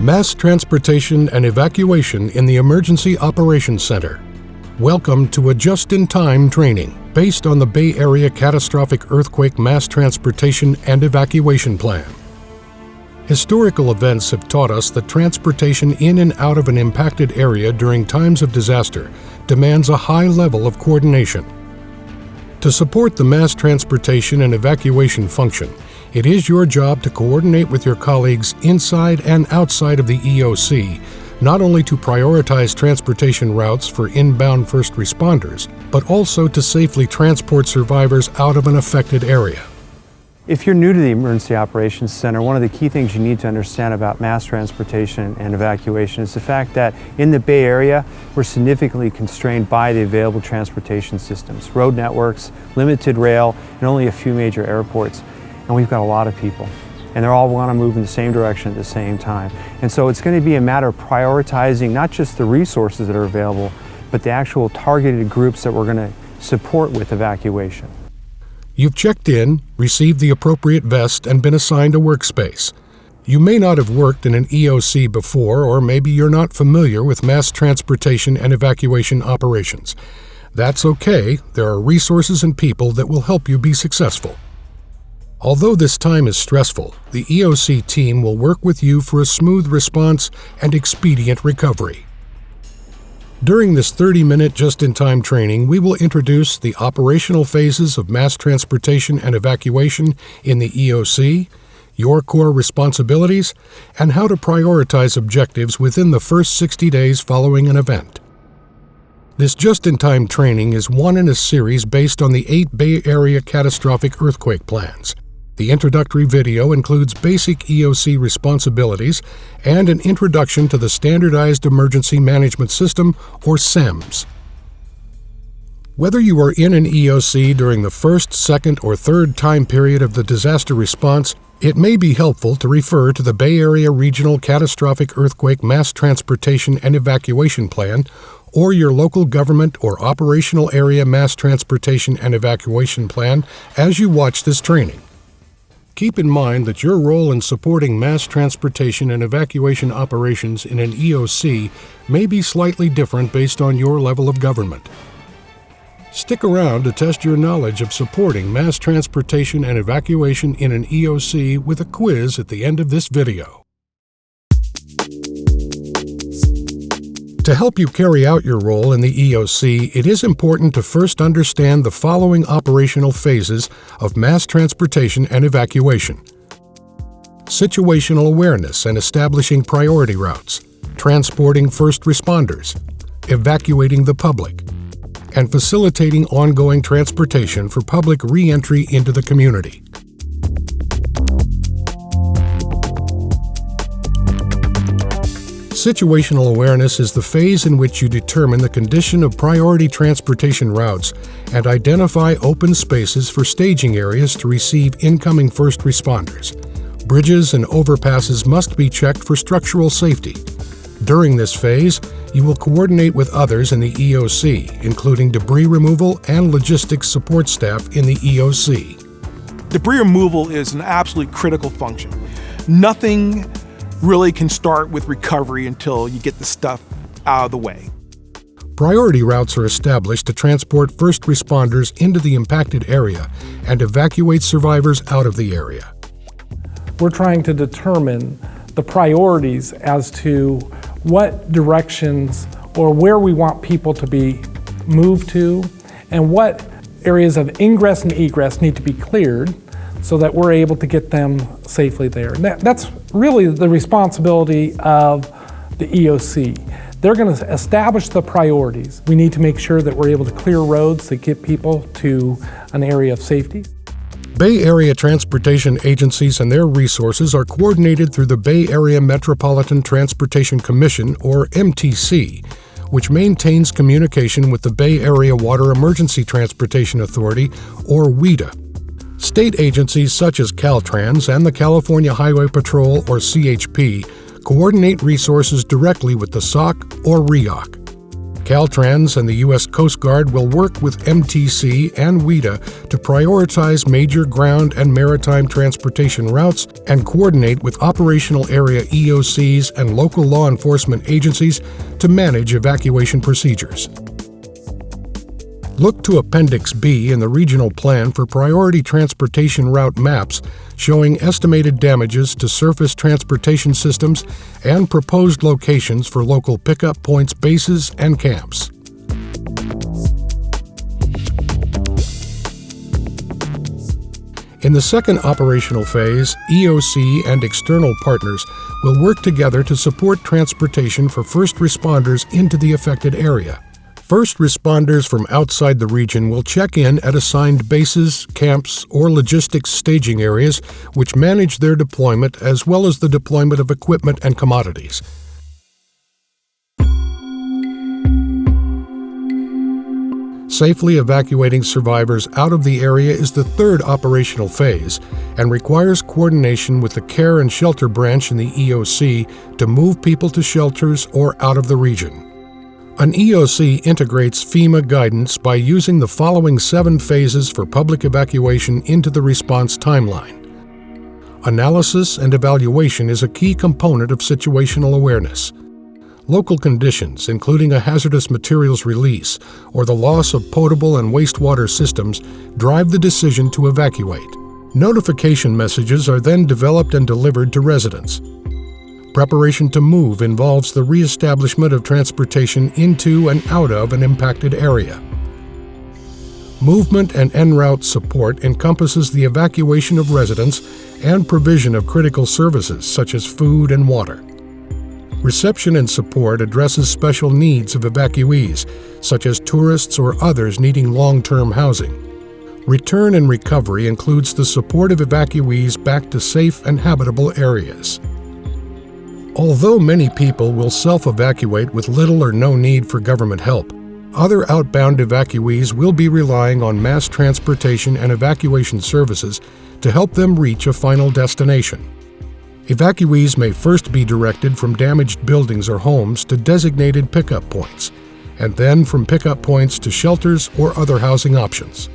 Mass Transportation and Evacuation in the Emergency Operations Center. Welcome to a just-in-time training based on the Bay Area Catastrophic Earthquake Mass Transportation and Evacuation Plan. Historical events have taught us that transportation in and out of an impacted area during times of disaster demands a high level of coordination. To support the mass transportation and evacuation function, it is your job to coordinate with your colleagues inside and outside of the EOC, not only to prioritize transportation routes for inbound first responders, but also to safely transport survivors out of an affected area. If you're new to the Emergency Operations Center, one of the key things you need to understand about mass transportation and evacuation is the fact that in the Bay Area, we're significantly constrained by the available transportation systems, road networks, limited rail, and only a few major airports. And we've got a lot of people, and they all want to move in the same direction at the same time. And so it's going to be a matter of prioritizing not just the resources that are available, but the actual targeted groups that we're going to support with evacuation. You've checked in, received the appropriate vest, and been assigned a workspace. You may not have worked in an EOC before, or maybe you're not familiar with mass transportation and evacuation operations. That's okay. There are resources and people that will help you be successful. Although this time is stressful, the EOC team will work with you for a smooth response and expedient recovery. During this 30-minute just-in-time training, we will introduce the operational phases of mass transportation and evacuation in the EOC, your core responsibilities, and how to prioritize objectives within the first 60 days following an event. This just-in-time training is one in a series based on the 8 Bay Area Catastrophic Earthquake Plans. The introductory video includes basic EOC responsibilities and an introduction to the Standardized Emergency Management System, or SEMS. Whether you are in an EOC during the first, second, or third time period of the disaster response, it may be helpful to refer to the Bay Area Regional Catastrophic Earthquake Mass Transportation and Evacuation Plan, or your local government or operational area mass transportation and evacuation plan as you watch this training. Keep in mind that your role in supporting mass transportation and evacuation operations in an EOC may be slightly different based on your level of government. Stick around to test your knowledge of supporting mass transportation and evacuation in an EOC with a quiz at the end of this video. To help you carry out your role in the EOC, it is important to first understand the following operational phases of mass transportation and evacuation: situational awareness and establishing priority routes, transporting first responders, evacuating the public, and facilitating ongoing transportation for public re-entry into the community. Situational awareness is the phase in which you determine the condition of priority transportation routes and identify open spaces for staging areas to receive incoming first responders. Bridges and overpasses must be checked for structural safety. During this phase, you will coordinate with others in the EOC, including debris removal and logistics support staff in the EOC. Debris removal is an absolutely critical function. Nothing really can start with recovery until you get the stuff out of the way. Priority routes are established to transport first responders into the impacted area and evacuate survivors out of the area. We're trying to determine the priorities as to what directions or where we want people to be moved to, and what areas of ingress and egress need to be cleared so that we're able to get them safely there. And that's really the responsibility of the EOC. They're going to establish the priorities. We need to make sure that we're able to clear roads to get people to an area of safety. Bay Area transportation agencies and their resources are coordinated through the Bay Area Metropolitan Transportation Commission, or MTC, which maintains communication with the Bay Area Water Emergency Transportation Authority, or WETA. State agencies such as Caltrans and the California Highway Patrol, or CHP, coordinate resources directly with the SOC or REOC. Caltrans and the U.S. Coast Guard will work with MTC and WIDA to prioritize major ground and maritime transportation routes and coordinate with operational area EOCs and local law enforcement agencies to manage evacuation procedures. Look to Appendix B in the regional plan for priority transportation route maps showing estimated damages to surface transportation systems and proposed locations for local pickup points, bases, and camps. In the second operational phase, EOC and external partners will work together to support transportation for first responders into the affected area. First responders from outside the region will check in at assigned bases, camps, or logistics staging areas which manage their deployment as well as the deployment of equipment and commodities. Safely evacuating survivors out of the area is the third operational phase and requires coordination with the Care and Shelter branch in the EOC to move people to shelters or out of the region. An EOC integrates FEMA guidance by using the following 7 phases for public evacuation into the response timeline. Analysis and evaluation is a key component of situational awareness. Local conditions, including a hazardous materials release or the loss of potable and wastewater systems, drive the decision to evacuate. Notification messages are then developed and delivered to residents. Preparation to move involves the reestablishment of transportation into and out of an impacted area. Movement and en route support encompasses the evacuation of residents and provision of critical services such as food and water. Reception and support addresses special needs of evacuees, such as tourists or others needing long-term housing. Return and recovery includes the support of evacuees back to safe and habitable areas. Although many people will self-evacuate with little or no need for government help, other outbound evacuees will be relying on mass transportation and evacuation services to help them reach a final destination. Evacuees may first be directed from damaged buildings or homes to designated pickup points, and then from pickup points to shelters or other housing options.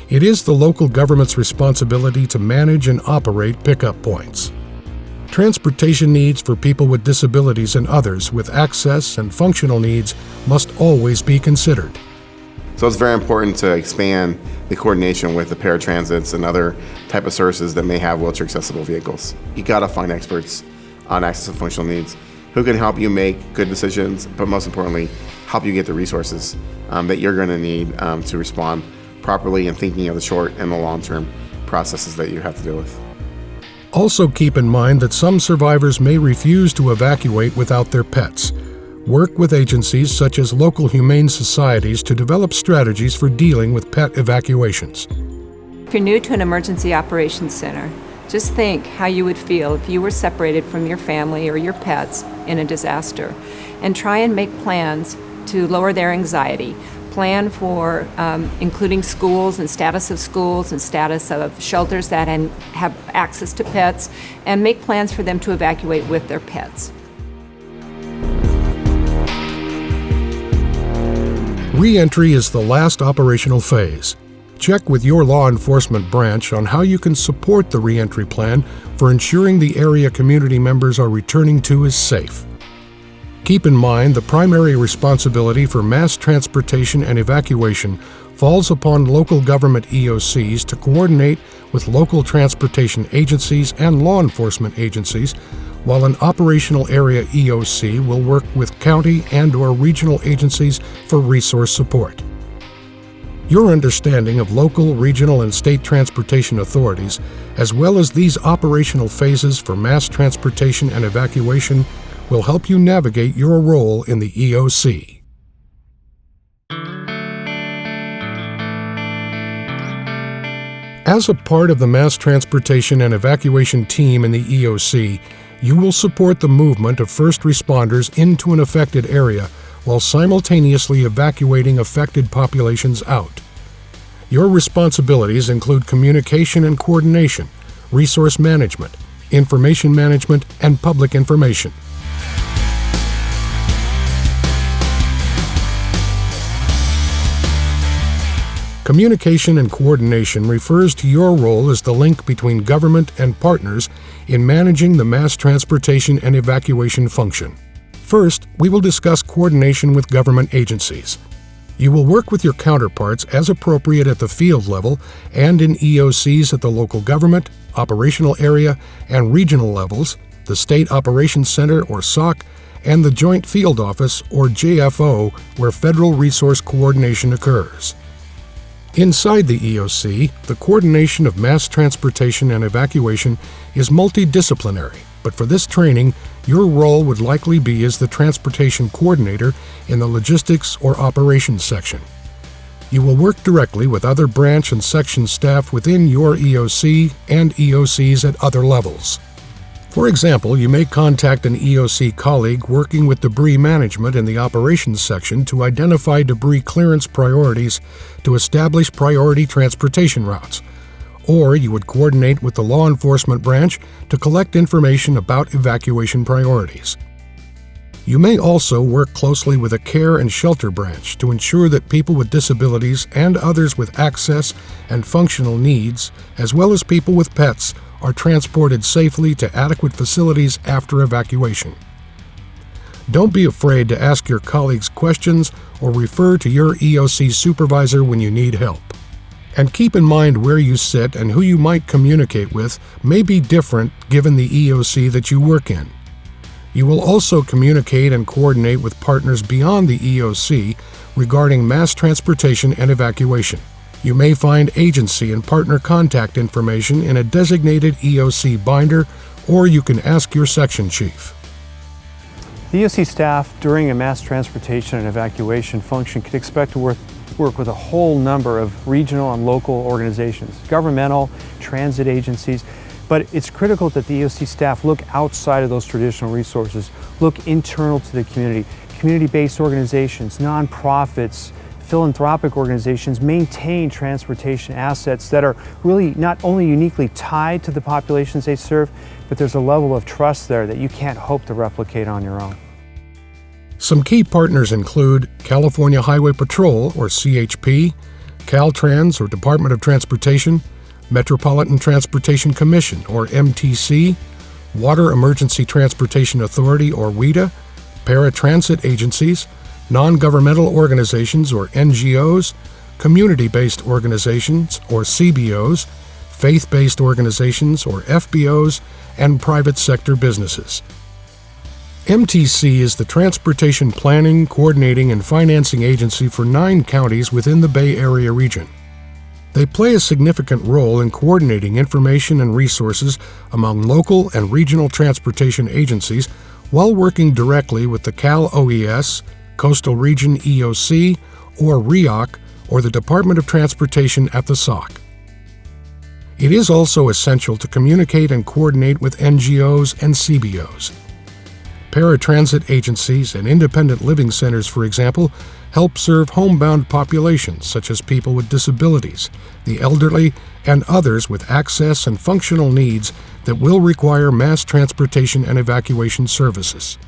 It is the local government's responsibility to manage and operate pickup points. Transportation needs for people with disabilities and others with access and functional needs must always be considered. So it's very important to expand the coordination with the paratransits and other type of services that may have wheelchair accessible vehicles. You gotta find experts on access and functional needs who can help you make good decisions, but most importantly, help you get the resources that you're gonna need to respond properly and thinking of the short and the long-term processes that you have to deal with. Also keep in mind that some survivors may refuse to evacuate without their pets. Work with agencies such as local humane societies to develop strategies for dealing with pet evacuations. If you're new to an emergency operations center, just think how you would feel if you were separated from your family or your pets in a disaster, and try and make plans to lower their anxiety. Plan for including schools and status of schools and status of shelters that have access to pets, and make plans for them to evacuate with their pets. Re-entry is the last operational phase. Check with your law enforcement branch on how you can support the re-entry plan for ensuring the area community members are returning to is safe. Keep in mind the primary responsibility for mass transportation and evacuation falls upon local government EOCs to coordinate with local transportation agencies and law enforcement agencies, while an operational area EOC will work with county and/or regional agencies for resource support. Your understanding of local, regional, and state transportation authorities, as well as these operational phases for mass transportation and evacuation, will help you navigate your role in the EOC. As a part of the mass transportation and evacuation team in the EOC, you will support the movement of first responders into an affected area while simultaneously evacuating affected populations out. Your responsibilities include communication and coordination, resource management, information management, and public information. Communication and coordination refers to your role as the link between government and partners in managing the mass transportation and evacuation function. First, we will discuss coordination with government agencies. You will work with your counterparts as appropriate at the field level and in EOCs at the local government, operational area, and regional levels, the State Operations Center or SOC, and the Joint Field Office or JFO, where federal resource coordination occurs. Inside the EOC, the coordination of mass transportation and evacuation is multidisciplinary, but for this training, your role would likely be as the transportation coordinator in the logistics or operations section. You will work directly with other branch and section staff within your EOC and EOCs at other levels. For example, you may contact an EOC colleague working with debris management in the operations section to identify debris clearance priorities to establish priority transportation routes. Or you would coordinate with the law enforcement branch to collect information about evacuation priorities. You may also work closely with a care and shelter branch to ensure that people with disabilities and others with access and functional needs, as well as people with pets, are transported safely to adequate facilities after evacuation. Don't be afraid to ask your colleagues questions or refer to your EOC supervisor when you need help. And keep in mind where you sit and who you might communicate with may be different given the EOC that you work in. You will also communicate and coordinate with partners beyond the EOC regarding mass transportation and evacuation. You may find agency and partner contact information in a designated EOC binder, or you can ask your section chief. The EOC staff during a mass transportation and evacuation function can expect to work with a whole number of regional and local organizations, governmental, transit agencies, but it's critical that the EOC staff look outside of those traditional resources, look internal to the community. Community-based organizations, nonprofits, philanthropic organizations maintain transportation assets that are really not only uniquely tied to the populations they serve, but there's a level of trust there that you can't hope to replicate on your own. Some key partners include California Highway Patrol, or CHP, Caltrans, or Department of Transportation, Metropolitan Transportation Commission, or MTC, Water Emergency Transportation Authority, or WETA, paratransit agencies, non-governmental organizations, or NGOs, community-based organizations, or CBOs, faith-based organizations, or FBOs, and private sector businesses. MTC is the transportation planning, coordinating, and financing agency for 9 counties within the Bay Area region. They play a significant role in coordinating information and resources among local and regional transportation agencies while working directly with the Cal OES, Coastal Region EOC, or REOC, or the Department of Transportation at the SOC. It is also essential to communicate and coordinate with NGOs and CBOs. Paratransit agencies and independent living centers, for example, help serve homebound populations such as people with disabilities, the elderly, and others with access and functional needs that will require mass transportation and evacuation services.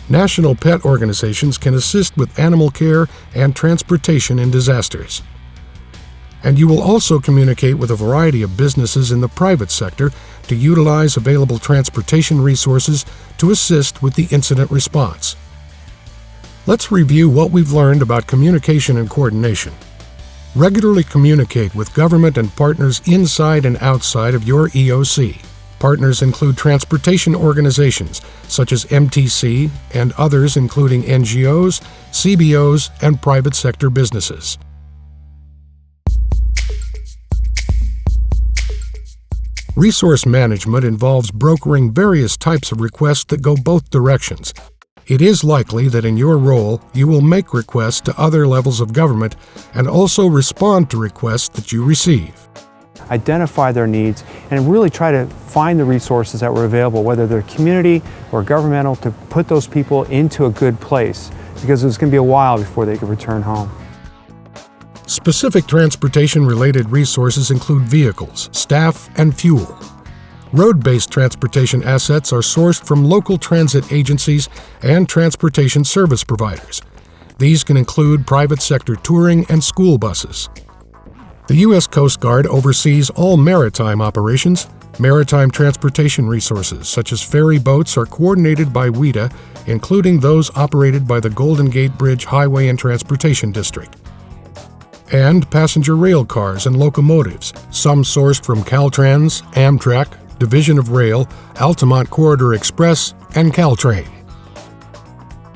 National pet organizations can assist with animal care and transportation in disasters. And you will also communicate with a variety of businesses in the private sector to utilize available transportation resources to assist with the incident response. Let's review what we've learned about communication and coordination. Regularly communicate with government and partners inside and outside of your EOC. Partners include transportation organizations such as MTC and others including NGOs, CBOs, and private sector businesses. Resource management involves brokering various types of requests that go both directions. It is likely that in your role, you will make requests to other levels of government and also respond to requests that you receive. Identify their needs and really try to find the resources that were available, whether they're community or governmental, to put those people into a good place, because it's going to be a while before they can return home. Specific transportation-related resources include vehicles, staff, and fuel. Road-based transportation assets are sourced from local transit agencies and transportation service providers. These can include private sector touring and school buses. The U.S. Coast Guard oversees all maritime operations. Maritime transportation resources, such as ferry boats, are coordinated by WITA, including those operated by the Golden Gate Bridge Highway and Transportation District. And passenger rail cars and locomotives, some sourced from Caltrans, Amtrak, Division of Rail, Altamont Corridor Express, and Caltrain.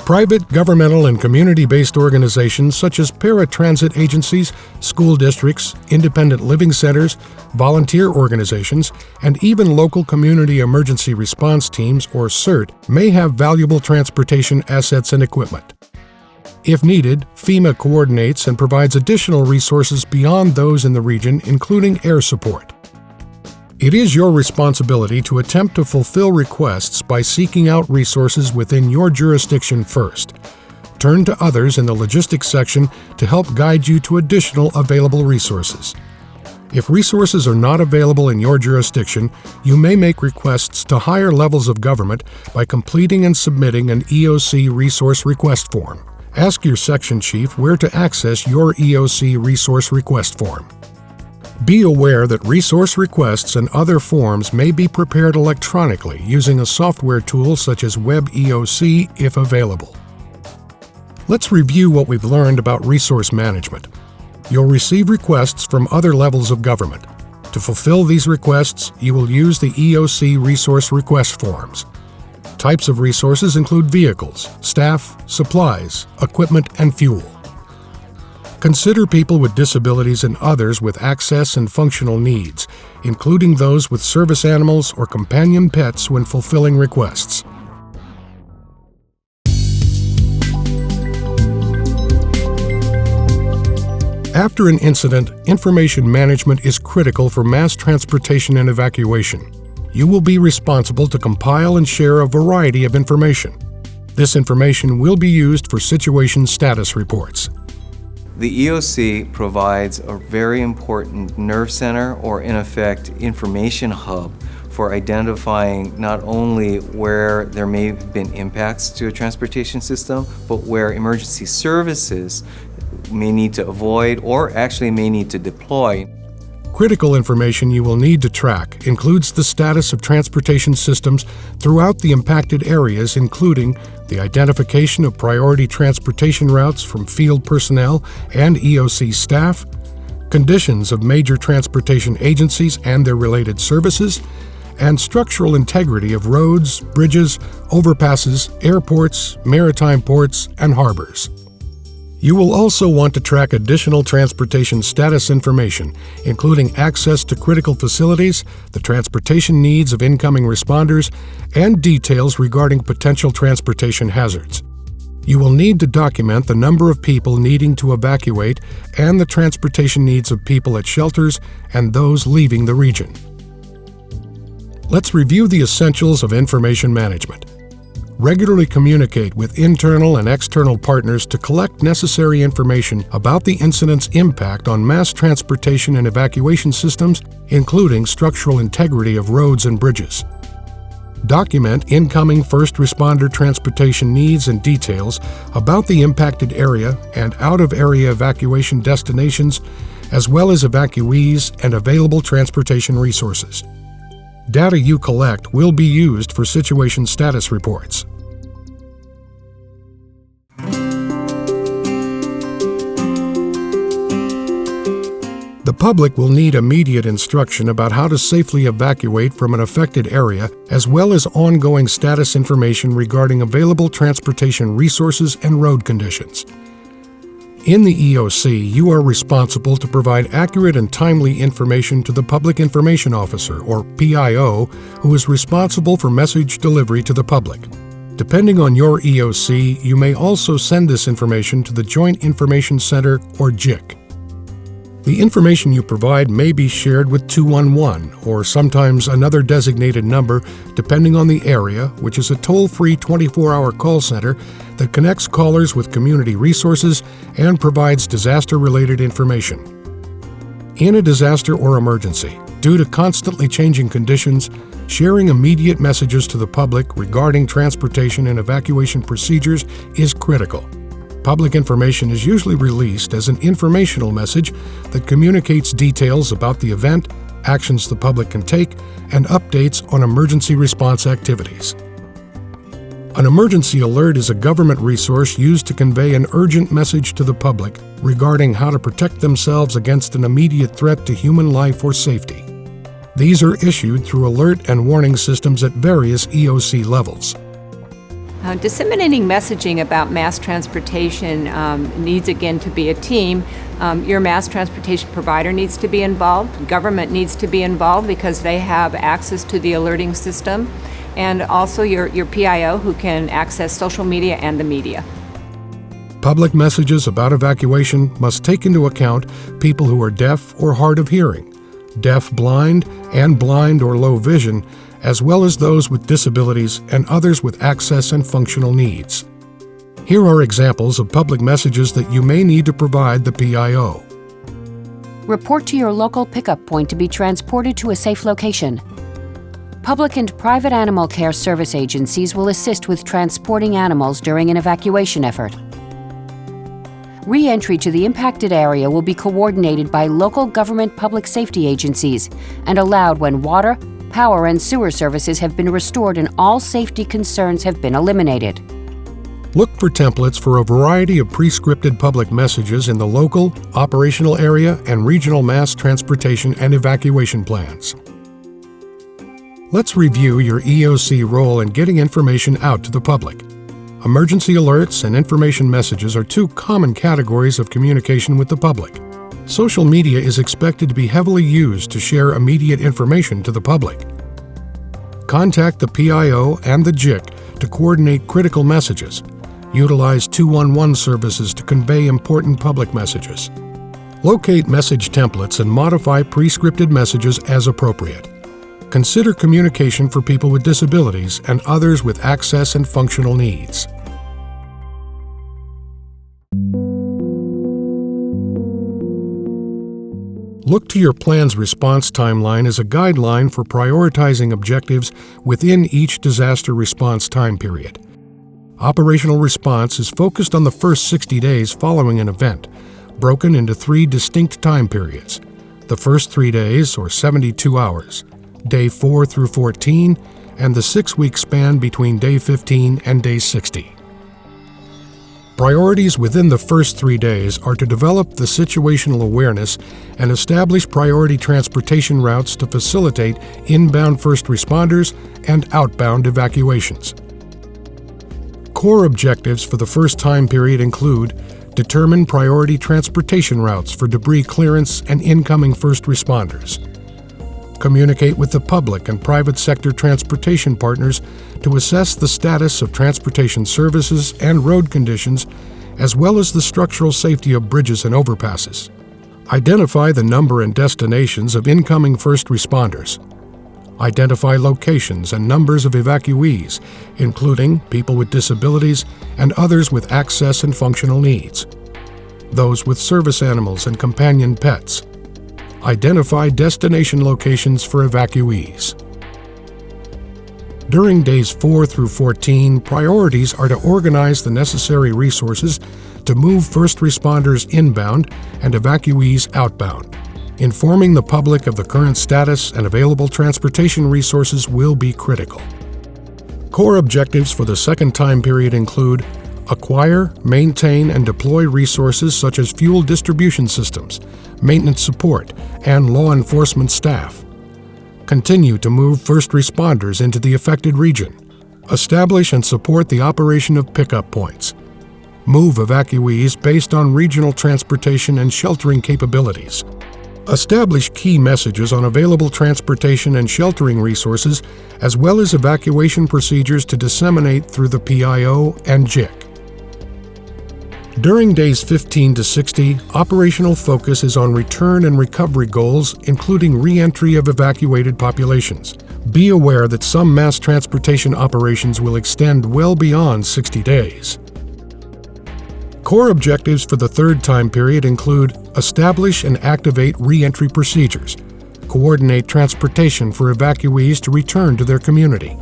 Private, governmental, and community-based organizations such as paratransit agencies, school districts, independent living centers, volunteer organizations, and even local community emergency response teams, or CERT, may have valuable transportation assets and equipment. If needed, FEMA coordinates and provides additional resources beyond those in the region, including air support. It is your responsibility to attempt to fulfill requests by seeking out resources within your jurisdiction first. Turn to others in the logistics section to help guide you to additional available resources. If resources are not available in your jurisdiction, you may make requests to higher levels of government by completing and submitting an EOC resource request form. Ask your section chief where to access your EOC resource request form. Be aware that resource requests and other forms may be prepared electronically using a software tool such as WebEOC if available. Let's review what we've learned about resource management. You'll receive requests from other levels of government. To fulfill these requests, you will use the EOC resource request forms. Types of resources include vehicles, staff, supplies, equipment, and fuel. Consider people with disabilities and others with access and functional needs, including those with service animals or companion pets when fulfilling requests. After an incident, information management is critical for mass transportation and evacuation. You will be responsible to compile and share a variety of information. This information will be used for situation status reports. The EOC provides a very important nerve center, or in effect, information hub for identifying not only where there may have been impacts to a transportation system, but where emergency services may need to avoid or actually may need to deploy. Critical information you will need to track includes the status of transportation systems throughout the impacted areas, including the identification of priority transportation routes from field personnel and EOC staff, conditions of major transportation agencies and their related services, and structural integrity of roads, bridges, overpasses, airports, maritime ports, and harbors. You will also want to track additional transportation status information, including access to critical facilities, the transportation needs of incoming responders, and details regarding potential transportation hazards. You will need to document the number of people needing to evacuate and the transportation needs of people at shelters and those leaving the region. Let's review the essentials of information management. Regularly communicate with internal and external partners to collect necessary information about the incident's impact on mass transportation and evacuation systems, including structural integrity of roads and bridges. Document incoming first responder transportation needs and details about the impacted area and out-of-area evacuation destinations, as well as evacuees and available transportation resources. Data you collect will be used for situation status reports. The public will need immediate instruction about how to safely evacuate from an affected area, as well as ongoing status information regarding available transportation resources and road conditions. In the EOC, you are responsible to provide accurate and timely information to the Public Information Officer, or PIO, who is responsible for message delivery to the public. Depending on your EOC, you may also send this information to the Joint Information Center, or JIC. The information you provide may be shared with 211, or sometimes another designated number, depending on the area, which is a toll-free 24-hour call center that connects callers with community resources and provides disaster-related information. In a disaster or emergency, due to constantly changing conditions, sharing immediate messages to the public regarding transportation and evacuation procedures is critical. Public information is usually released as an informational message that communicates details about the event, actions the public can take, and updates on emergency response activities. An emergency alert is a government resource used to convey an urgent message to the public regarding how to protect themselves against an immediate threat to human life or safety. These are issued through alert and warning systems at various EOC levels. Disseminating messaging about mass transportation needs again to be a team. Your mass transportation provider needs to be involved. Government needs to be involved because they have access to the alerting system. And also your PIO, who can access social media and the media. Public messages about evacuation must take into account people who are deaf or hard of hearing, deaf-blind, and blind or low vision, as well as those with disabilities and others with access and functional needs. Here are examples of public messages that you may need to provide the PIO. Report to your local pickup point to be transported to a safe location. Public and private animal care service agencies will assist with transporting animals during an evacuation effort. Re-entry to the impacted area will be coordinated by local government public safety agencies and allowed when water, power, and sewer services have been restored and all safety concerns have been eliminated. Look for templates for a variety of pre-scripted public messages in the local, operational area, and regional mass transportation and evacuation plans. Let's review your EOC role in getting information out to the public. Emergency alerts and information messages are two common categories of communication with the public. Social media is expected to be heavily used to share immediate information to the public. Contact the PIO and the JIC to coordinate critical messages. Utilize 211 services to convey important public messages. Locate message templates and modify pre-scripted messages as appropriate. Consider communication for people with disabilities and others with access and functional needs. Look to your plan's response timeline as a guideline for prioritizing objectives within each disaster response time period. Operational response is focused on the first 60 days following an event, broken into 3 distinct time periods: the first 3 days, or 72 hours, day 4 through 14, and the 6-week span between day 15 and day 60. Priorities within the first 3 days are to develop the situational awareness and establish priority transportation routes to facilitate inbound first responders and outbound evacuations. Core objectives for the first time period include: determine priority transportation routes for debris clearance and incoming first responders. Communicate with the public and private sector transportation partners to assess the status of transportation services and road conditions, as well as the structural safety of bridges and overpasses. Identify the number and destinations of incoming first responders. Identify locations and numbers of evacuees, including people with disabilities and others with access and functional needs. Those with service animals and companion pets. Identify destination locations for evacuees. During days 4 through 14, priorities are to organize the necessary resources to move first responders inbound and evacuees outbound. Informing the public of the current status and available transportation resources will be critical. Core objectives for the second time period include: acquire, maintain, and deploy resources such as fuel distribution systems, maintenance support, and law enforcement staff. Continue to move first responders into the affected region. Establish and support the operation of pickup points. Move evacuees based on regional transportation and sheltering capabilities. Establish key messages on available transportation and sheltering resources, as well as evacuation procedures to disseminate through the PIO and JIC. During days 15 to 60, operational focus is on return and recovery goals, including re-entry of evacuated populations. Be aware that some mass transportation operations will extend well beyond 60 days. Core objectives for the third time period include: establish and activate re-entry procedures, coordinate transportation for evacuees to return to their community,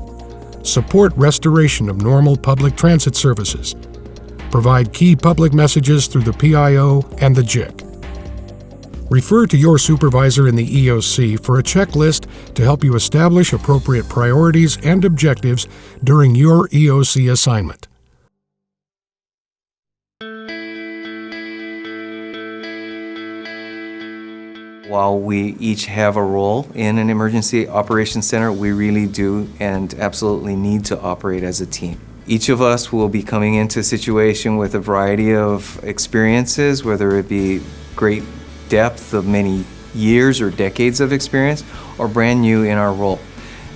support restoration of normal public transit services, provide key public messages through the PIO and the JIC. Refer to your supervisor in the EOC for a checklist to help you establish appropriate priorities and objectives during your EOC assignment. While we each have a role in an emergency operations center, we really do and absolutely need to operate as a team. Each of us will be coming into a situation with a variety of experiences, whether it be great depth of many years or decades of experience, or brand new in our role.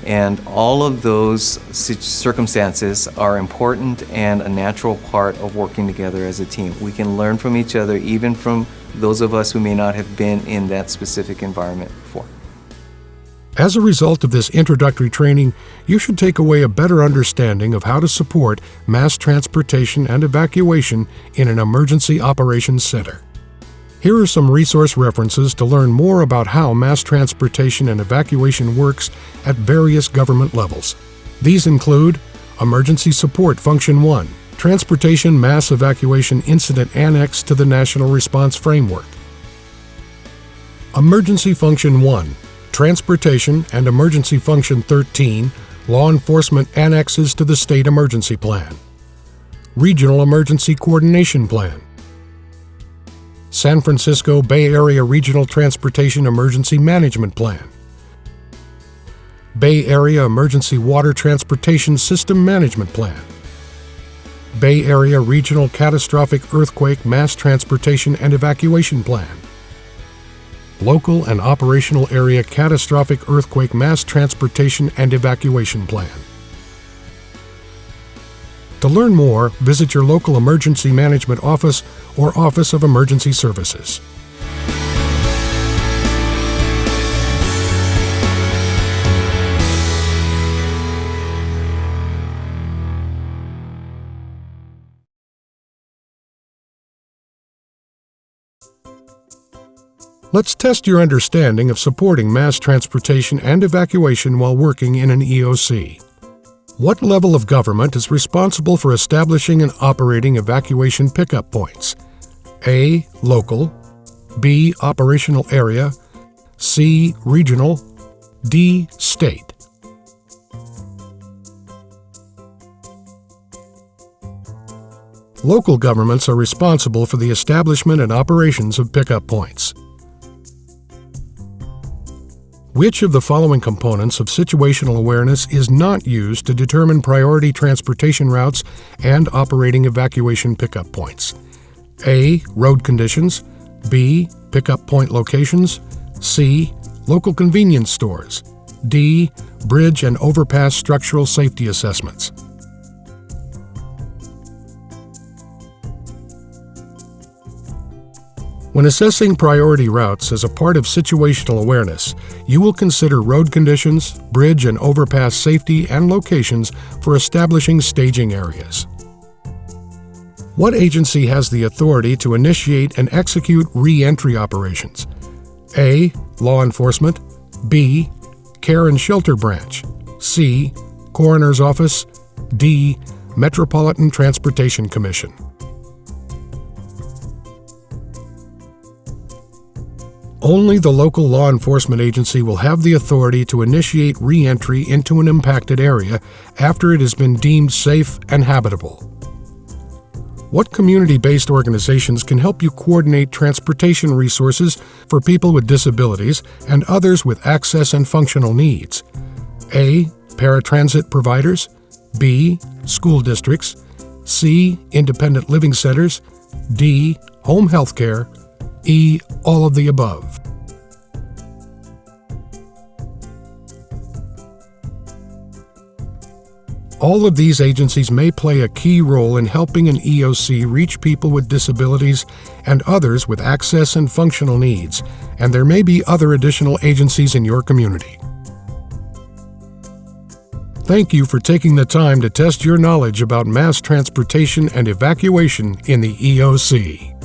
And all of those circumstances are important and a natural part of working together as a team. We can learn from each other, even from those of us who may not have been in that specific environment before. As a result of this introductory training, you should take away a better understanding of how to support mass transportation and evacuation in an emergency operations center. Here are some resource references to learn more about how mass transportation and evacuation works at various government levels. These include Emergency Support Function 1, Transportation Mass Evacuation Incident Annex to the National Response Framework. Emergency Function 1, Transportation and Emergency Function 13, Law Enforcement Annexes to the State Emergency Plan. Regional Emergency Coordination Plan. San Francisco Bay Area Regional Transportation Emergency Management Plan. Bay Area Emergency Water Transportation System Management Plan. Bay Area Regional Catastrophic Earthquake Mass Transportation and Evacuation Plan. Local and Operational Area Catastrophic Earthquake Mass Transportation and Evacuation Plan. To learn more, visit your local emergency management office or Office of Emergency Services. Let's test your understanding of supporting mass transportation and evacuation while working in an EOC. What level of government is responsible for establishing and operating evacuation pickup points? A. Local. B. Operational area. C. Regional. D. State. Local governments are responsible for the establishment and operations of pickup points. Which of the following components of situational awareness is not used to determine priority transportation routes and operating evacuation pickup points? A. Road conditions. B. Pickup point locations. C. Local convenience stores. D. Bridge and overpass structural safety assessments. When assessing priority routes as a part of situational awareness, you will consider road conditions, bridge and overpass safety, and locations for establishing staging areas. What agency has the authority to initiate and execute re-entry operations? A. Law enforcement. B. Care and Shelter Branch. C. Coroner's Office. D. Metropolitan Transportation Commission. Only the local law enforcement agency will have the authority to initiate re-entry into an impacted area after it has been deemed safe and habitable. What community-based organizations can help you coordinate transportation resources for people with disabilities and others with access and functional needs? A. Paratransit providers. B. School districts. C. Independent living centers. D. Home health care. E. All of the above. All of these agencies may play a key role in helping an EOC reach people with disabilities and others with access and functional needs, and there may be other additional agencies in your community. Thank you for taking the time to test your knowledge about mass transportation and evacuation in the EOC.